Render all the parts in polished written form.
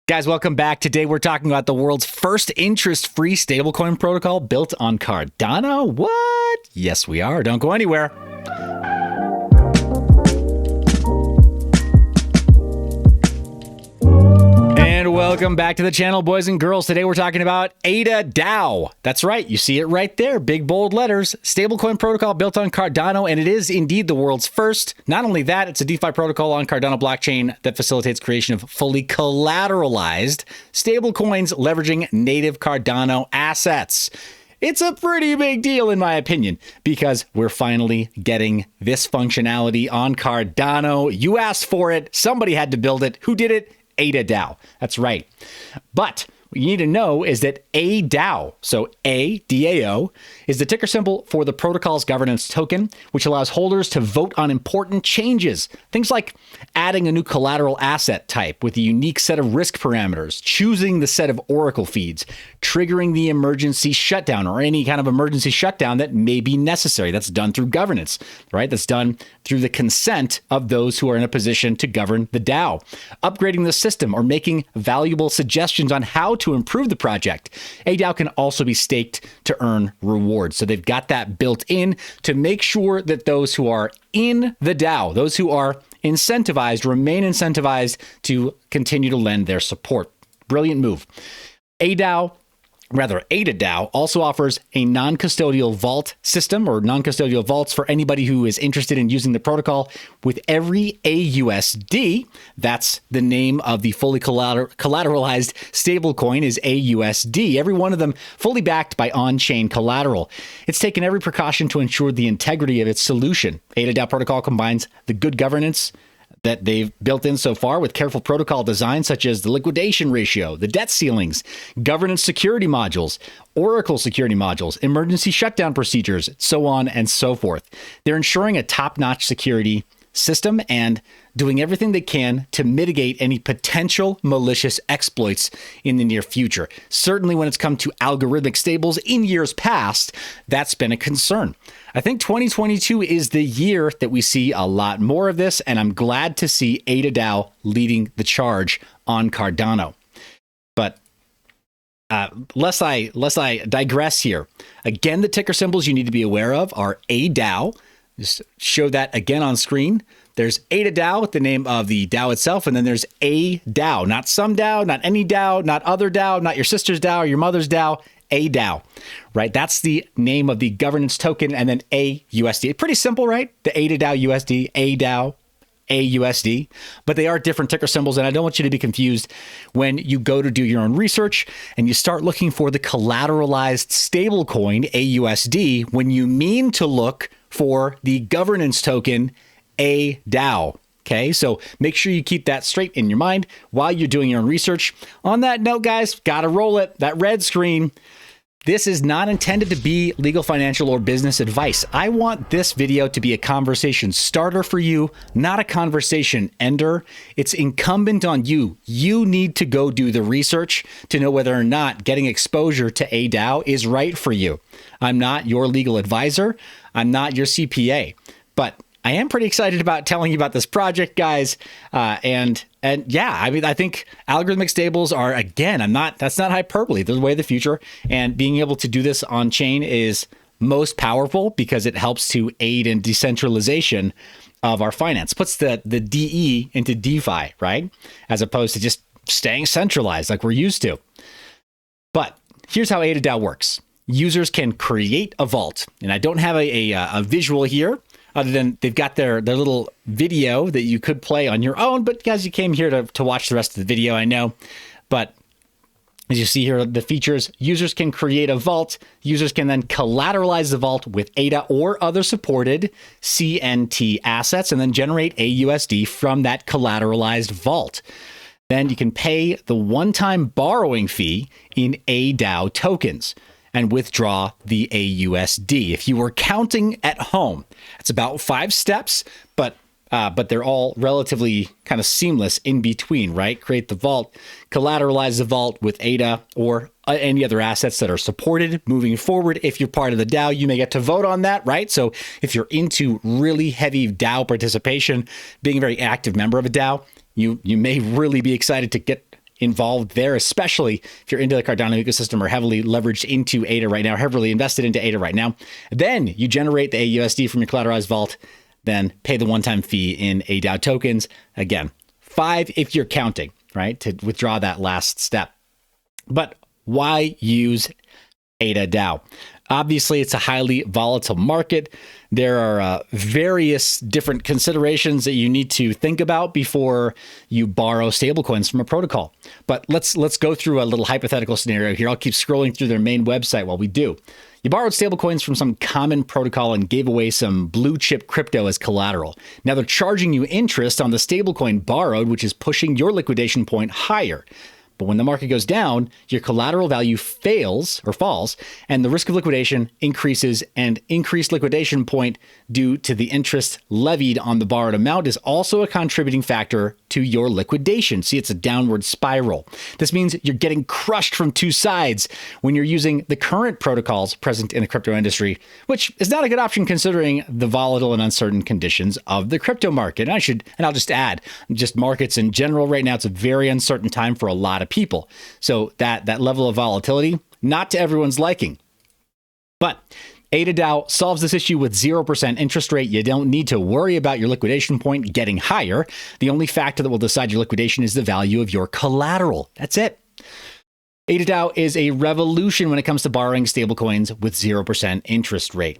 Guys, welcome back. Today we're talking about the world's first interest-free stablecoin protocol built on Cardano. What? Yes, we are. Don't go anywhere. And welcome back to the channel, boys and girls. Today we're talking about ADADAO. That's right. You see it right there. Big, bold letters. Stablecoin protocol built on Cardano, and it is indeed the world's first. Not only that, it's a DeFi protocol on Cardano blockchain that facilitates creation of fully collateralized stablecoins leveraging native Cardano assets. It's a pretty big deal, in my opinion, because we're finally getting this functionality on Cardano. You asked for it. Somebody had to build it. Who did it? ADADAO. That's right. But what you need to know is that ADAO, so ADAO, is the ticker symbol for the protocol's governance token, which allows holders to vote on important changes. Things like adding a new collateral asset type with a unique set of risk parameters, choosing the set of Oracle feeds, triggering the emergency shutdown or any kind of emergency shutdown that may be necessary. That's done through governance, right? That's done through the consent of those who are in a position to govern the DAO, upgrading the system or making valuable suggestions on how to improve the project. ADAO can also be staked to earn rewards. So they've got that built in to make sure that those who are in the DAO, those who are incentivized, remain incentivized to continue to lend their support. Brilliant move. ADADAO also offers a non-custodial vault system or non-custodial vaults for anybody who is interested in using the protocol. With every AUSD, that's the name of the fully collateralized stablecoin, is AUSD. Every one of them fully backed by on-chain collateral. It's taken every precaution to ensure the integrity of its solution. ADADAO protocol combines the good governance that they've built in so far with careful protocol design such as the liquidation ratio, the debt ceilings, governance security modules, Oracle security modules, emergency shutdown procedures, so on and so forth. They're ensuring a top-notch security system and doing everything they can to mitigate any potential malicious exploits in the near future. Certainly when it's come to algorithmic stables in years past, that's been a concern. I think 2022 is the year that we see a lot more of this, and I'm glad to see ADADAO leading the charge on Cardano. But lest I digress here, again, the ticker symbols you need to be aware of are ADAO. Just show that again on screen. There's ADADAO, the name of the DAO itself, and then there's ADAO, not some DAO, not any DAO, not other DAO, not your sister's DAO or your mother's DAO, ADAO, right? That's the name of the governance token, and then AUSD. Pretty simple, right? The ADADAO USD, ADAO, AUSD, but they are different ticker symbols, and I don't want you to be confused when you go to do your own research and you start looking for the collateralized stablecoin, AUSD, when you mean to look for the governance token, ADAO. Okay, so make sure you keep that straight in your mind while you're doing your own research. On that note, guys, gotta roll it. That red screen. This is not intended to be legal, financial, or business advice. I want this video to be a conversation starter for you, not a conversation ender. It's incumbent on you. You need to go do the research to know whether or not getting exposure to ADAO is right for you. I'm not your legal advisor. I'm not your CPA, but I am pretty excited about telling you about this project, guys. And yeah, I mean, I think algorithmic stables are, again, that's not hyperbole. They're the way of the future. And being able to do this on chain is most powerful because it helps to aid in decentralization of our finance. Puts the DE into DeFi, right? As opposed to just staying centralized like we're used to. But here's how ADADAO works. Users can create a vault. And I don't have a visual here, other than they've got their little video that you could play on your own. But guys, you came here to watch the rest of the video, I know. But as you see here, the features, users can create a vault. Users can then collateralize the vault with ADA or other supported CNT assets and then generate AUSD from that collateralized vault. Then you can pay the one-time borrowing fee in ADAO tokens and withdraw the AUSD. If you were counting at home, it's about 5 steps, but they're all relatively kind of seamless in between, right? Create the vault, collateralize the vault with ADA or any other assets that are supported moving forward. If you're part of the DAO, you may get to vote on that, right? So if you're into really heavy DAO participation, being a very active member of a DAO, you may really be excited to get involved there, especially if you're into the Cardano ecosystem or heavily leveraged into ADA right now, heavily invested into ADA right now. Then you generate the AUSD from your collateralized vault, then pay the one-time fee in ADAO tokens. Again, 5 if you're counting, right, to withdraw that last step. But why use ADADAO? Obviously, it's a highly volatile market. There are various different considerations that you need to think about before you borrow stablecoins from a protocol. But let's go through a little hypothetical scenario here. I'll keep scrolling through their main website while we do. You borrowed stablecoins from some common protocol and gave away some blue chip crypto as collateral. Now they're charging you interest on the stablecoin borrowed, which is pushing your liquidation point higher. But when the market goes down, your collateral value falls, and the risk of liquidation increases, and increased liquidation point due to the interest levied on the borrowed amount is also a contributing factor to your liquidation. See, it's a downward spiral. This means you're getting crushed from two sides when you're using the current protocols present in the crypto industry, which is not a good option considering the volatile and uncertain conditions of the crypto market. And I'll just add, just markets in general right now, it's a very uncertain time for a lot of people. So that level of volatility, not to everyone's liking. But ADADAO solves this issue with 0% interest rate. You don't need to worry about your liquidation point getting higher. The only factor that will decide your liquidation is the value of your collateral. That's it. ADADAO is a revolution when it comes to borrowing stablecoins with 0% interest rate.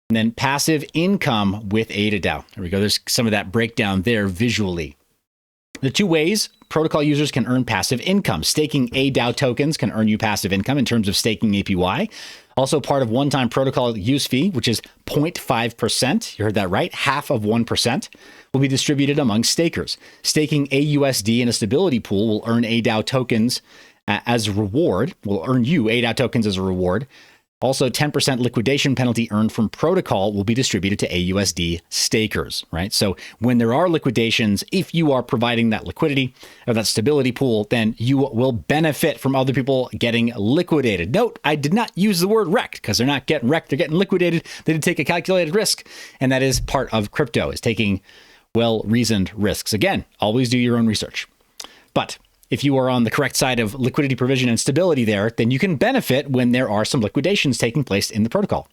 And then passive income with ADADAO. There we go. There's some of that breakdown there visually. The two ways protocol users can earn passive income. Staking ADAO tokens can earn you passive income in terms of staking APY. Also part of one-time protocol use fee, which is 0.5%. You heard that right. Half of 1% will be distributed among stakers. Staking AUSD in a stability pool will earn ADAO tokens as a reward, will earn you ADAO tokens as a reward. Also, 10% liquidation penalty earned from protocol will be distributed to AUSD stakers, right? So when there are liquidations, if you are providing that liquidity or that stability pool, then you will benefit from other people getting liquidated. Note, I did not use the word wrecked because they're not getting wrecked. They're getting liquidated. They did take a calculated risk. And that is part of crypto, is taking well-reasoned risks. Again, always do your own research. But if you are on the correct side of liquidity provision and stability there, then you can benefit when there are some liquidations taking place in the protocol.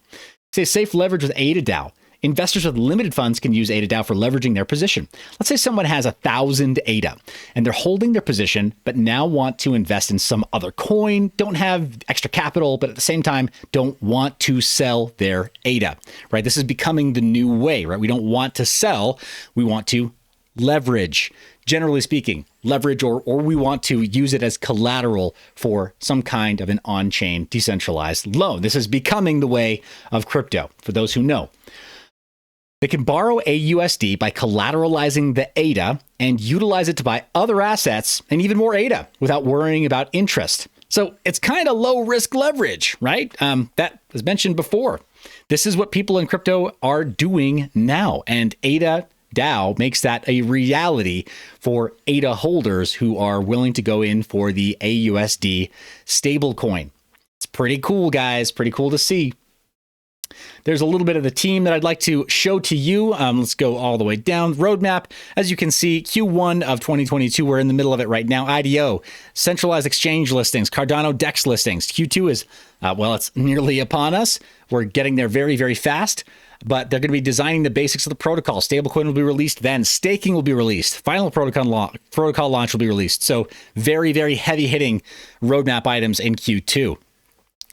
Say safe leverage with ADADAO. Investors with limited funds can use ADADAO for leveraging their position. Let's say someone has 1,000 ADA and they're holding their position, but now want to invest in some other coin, don't have extra capital, but at the same time, don't want to sell their ADA, right? This is becoming the new way, right? We don't want to sell, we want to leverage. Generally speaking, leverage, or we want to use it as collateral for some kind of an on-chain decentralized loan. This is becoming the way of crypto, for those who know. They can borrow AUSD by collateralizing the ADA and utilize it to buy other assets and even more ADA without worrying about interest. So it's kind of low-risk leverage, right? That was mentioned before. This is what people in crypto are doing now, and ADADAO makes that a reality for ADA holders who are willing to go in for the AUSD stablecoin. It's pretty cool, guys. Pretty cool to see. There's a little bit of the team that I'd like to show to you. Let's go all the way down. Roadmap, as you can see, Q1 of 2022, we're in the middle of it right now. IDO, centralized exchange listings, Cardano DEX listings. Q2 is, it's nearly upon us. We're getting there very, very fast. But they're going to be designing the basics of the protocol. Stablecoin will be released then. Staking will be released. Final protocol launch will be released. So very, very heavy-hitting roadmap items in Q2.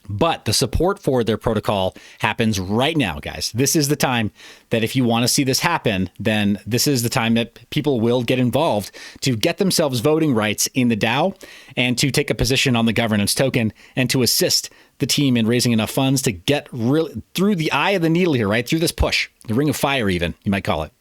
But the support for their protocol happens right now, guys. This is the time that if you want to see this happen, then this is the time that people will get involved to get themselves voting rights in the DAO and to take a position on the governance token and to assist the team in raising enough funds to get through the eye of the needle here, right? Through this push, the ring of fire even, you might call it.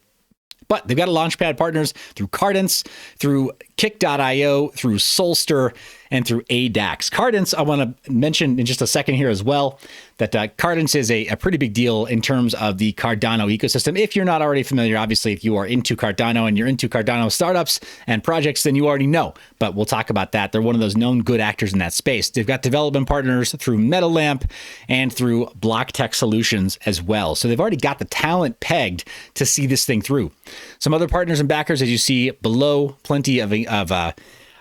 But they've got a launchpad partners through Cardance, through Kick.io, through Solster, and through ADAX. Cardance, I want to mention in just a second here as well, that Cardance is a pretty big deal in terms of the Cardano ecosystem. If you're not already familiar, obviously, if you are into Cardano and you're into Cardano startups and projects, then you already know. But we'll talk about that. They're one of those known good actors in that space. They've got development partners through MetaLamp and through BlockTech Solutions as well. So they've already got the talent pegged to see this thing through. Some other partners and backers, as you see below, plenty of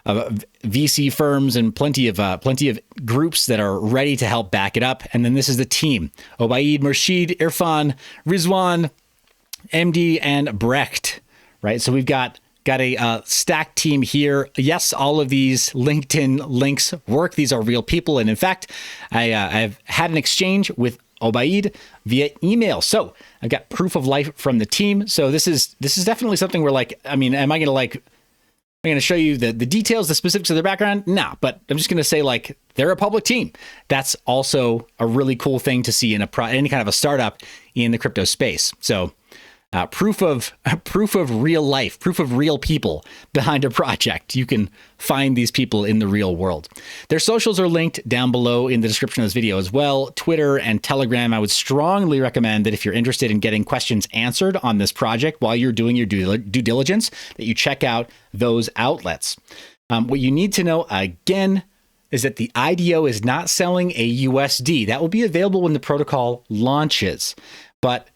VC firms and plenty of groups that are ready to help back it up. And then this is the team: Obaid, Murshid, Irfan, Rizwan, MD, and Brecht. Right, so we've got a stacked team here. Yes, all of these LinkedIn links work. These are real people, and in fact, I've had an exchange with Obaid via email. So I've got proof of life from the team. So this is definitely something where, like, I mean, am I going to show you the details, the specifics of their background? No, but I'm just going to say, like, they're a public team. That's also a really cool thing to see in any kind of a startup in the crypto space. So proof of real life, proof of real people behind a project. You can find these people in the real world. Their socials are linked down below in the description of this video as well. Twitter and Telegram. I would strongly recommend that if you're interested in getting questions answered on this project while you're doing your due diligence, that you check out those outlets. What you need to know, again, is that the IDO is not selling AUSD. That will be available when the protocol launches. But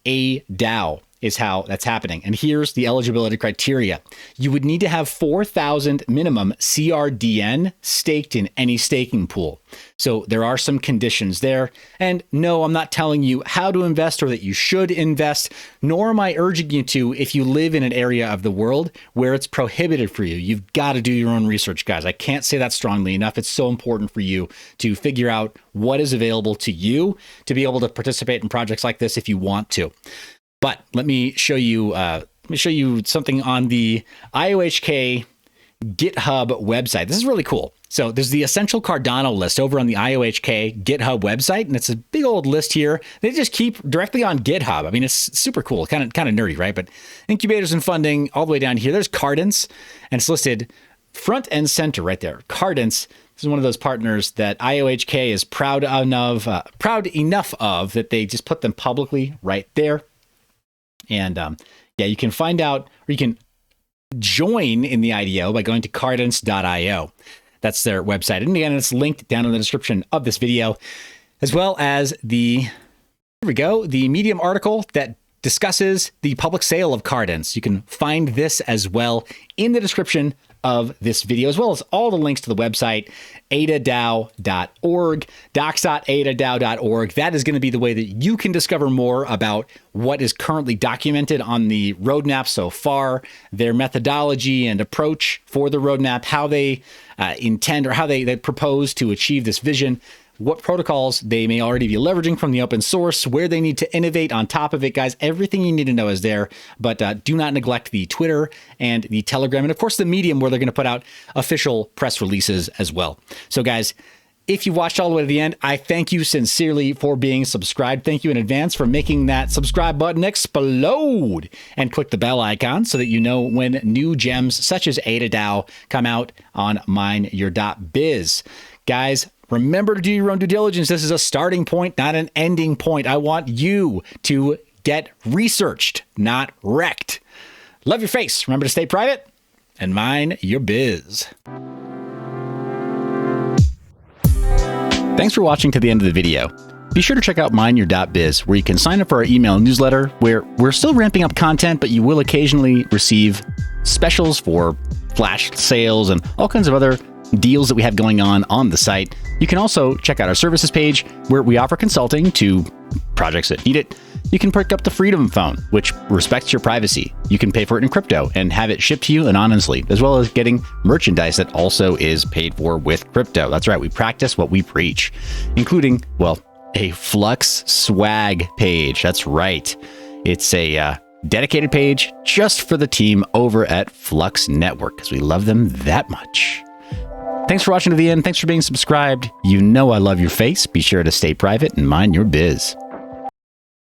ADAO is how that's happening. And here's the eligibility criteria. You would need to have 4,000 minimum CRDN staked in any staking pool. So there are some conditions there. And no, I'm not telling you how to invest or that you should invest, nor am I urging you to if you live in an area of the world where it's prohibited for you. You've got to do your own research, guys. I can't say that strongly enough. It's so important for you to figure out what is available to you to be able to participate in projects like this if you want to. But let me show you something on the IOHK GitHub website. This is really cool. So there's the essential Cardano list over on the IOHK GitHub website, and it's a big old list here. They just keep directly on GitHub. I mean, it's super cool, kind of nerdy, right? But incubators and funding all the way down here. There's Cardance, and it's listed front and center right there. Cardance. This is one of those partners that IOHK is proud enough of that they just put them publicly right there. And yeah, you can find out, or you can join in the IDO by going to cardance.io. That's their website. And again, it's linked down in the description of this video, as well as the Medium article that discusses the public sale of Cardance. You can find this as well in the description of this video, as well as all the links to the website, ADADAO.org, docs.adadao.org. That is going to be the way that you can discover more about what is currently documented on the roadmap so far, their methodology and approach for the roadmap, how they intend or how they propose to achieve this vision, what protocols they may already be leveraging from the open source, where they need to innovate on top of it, guys. Everything you need to know is there, but do not neglect the Twitter and the Telegram, and of course the Medium, where they're going to put out official press releases as well. So guys, if you watched all the way to the end, I thank you sincerely for being subscribed. Thank you in advance for making that subscribe button explode, and click the bell icon so that you know when new gems such as ADADAO come out on mineyour.biz. Guys, remember to do your own due diligence. This is a starting point, not an ending point. I want you to get researched, not wrecked. Love your face. Remember to stay private and mind your biz. Thanks for watching to the end of the video. Be sure to check out mineyour.biz, where you can sign up for our email newsletter, where we're still ramping up content, but you will occasionally receive specials for flash sales and all kinds of other deals that we have going on the site. You can also check out our services page, where we offer consulting to projects that need it. You can pick up the Freedom Phone, which respects your privacy. You can pay for it in crypto and have it shipped to you anonymously, as well as getting merchandise that also is paid for with crypto. That's right, we practice what we preach, including, well, a Flux swag page. That's right. It's a dedicated page just for the team over at Flux Network, because we love them that much. Thanks for watching to the end. Thanks for being subscribed. You know I love your face. Be sure to stay private and mind your biz.